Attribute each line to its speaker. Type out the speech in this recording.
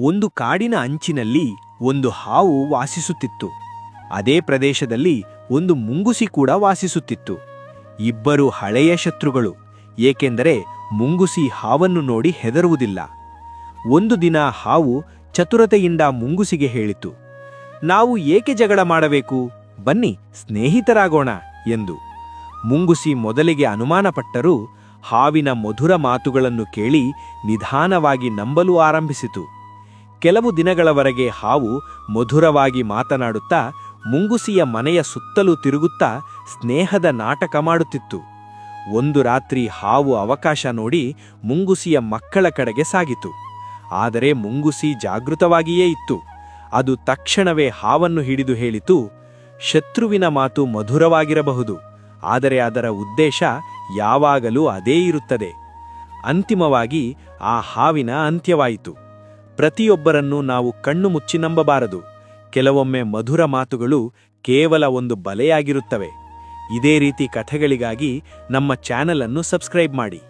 Speaker 1: ಒಂದು ಕಾಡಿನ ಅಂಚಿನಲ್ಲಿ ಒಂದು ಹಾವು ವಾಸಿಸುತ್ತಿತ್ತು. ಅದೇ ಪ್ರದೇಶದಲ್ಲಿ ಒಂದು ಮುಂಗುಸಿ ಕೂಡ ವಾಸಿಸುತ್ತಿತ್ತು. ಇಬ್ಬರು ಹಳೆಯ ಶತ್ರುಗಳು, ಏಕೆಂದರೆ ಮುಂಗುಸಿ ಹಾವನ್ನು ನೋಡಿ ಹೆದರುವುದಿಲ್ಲ. ಒಂದು ದಿನ ಹಾವು ಚತುರತೆಯಿಂದ ಮುಂಗುಸಿಗೆ ಹೇಳಿತು, ನಾವು ಏಕೆ ಜಗಳ ಮಾಡಬೇಕು, ಬನ್ನಿ ಸ್ನೇಹಿತರಾಗೋಣ ಎಂದು. ಮುಂಗುಸಿ ಮೊದಲಿಗೆ ಅನುಮಾನಪಟ್ಟರೂ ಹಾವಿನ ಮಧುರ ಮಾತುಗಳನ್ನು ಕೇಳಿ ನಿಧಾನವಾಗಿ ನಂಬಲು ಆರಂಭಿಸಿತು. ಕೆಲವು ದಿನಗಳವರೆಗೆ ಹಾವು ಮಧುರವಾಗಿ ಮಾತನಾಡುತ್ತಾ ಮುಂಗುಸಿಯ ಮನೆಯ ಸುತ್ತಲೂ ತಿರುಗುತ್ತಾ ಸ್ನೇಹದ ನಾಟಕ ಮಾಡುತ್ತಿತ್ತು. ಒಂದು ರಾತ್ರಿ ಹಾವು ಅವಕಾಶ ನೋಡಿ ಮುಂಗುಸಿಯ ಮಕ್ಕಳ ಕಡೆಗೆ ಸಾಗಿತು. ಆದರೆ ಮುಂಗುಸಿ ಜಾಗೃತವಾಗಿಯೇ ಇತ್ತು. ಅದು ತಕ್ಷಣವೇ ಹಾವನ್ನು ಹಿಡಿದು ಹೇಳಿತು, ಶತ್ರುವಿನ ಮಾತು ಮಧುರವಾಗಿರಬಹುದು, ಆದರೆ ಅದರ ಉದ್ದೇಶ ಯಾವಾಗಲೂ ಅದೇ ಇರುತ್ತದೆ. ಅಂತಿಮವಾಗಿ ಆ ಹಾವಿನ ಅಂತ್ಯವಾಯಿತು. ಪ್ರತಿಯೊಬ್ಬರನ್ನೂ ನಾವು ಕಣ್ಣು ಮುಚ್ಚಿ ನಂಬಬಾರದು. ಕೆಲವೊಮ್ಮೆ ಮಧುರ ಮಾತುಗಳು ಕೇವಲ ಒಂದು ಬಲೆಯಾಗಿರುತ್ತವೆ. ಇದೇ ರೀತಿ ಕಥೆಗಳಿಗಾಗಿ ನಮ್ಮ ಚಾನೆಲ್ ಅನ್ನು ಸಬ್ಸ್ಕ್ರೈಬ್ ಮಾಡಿ.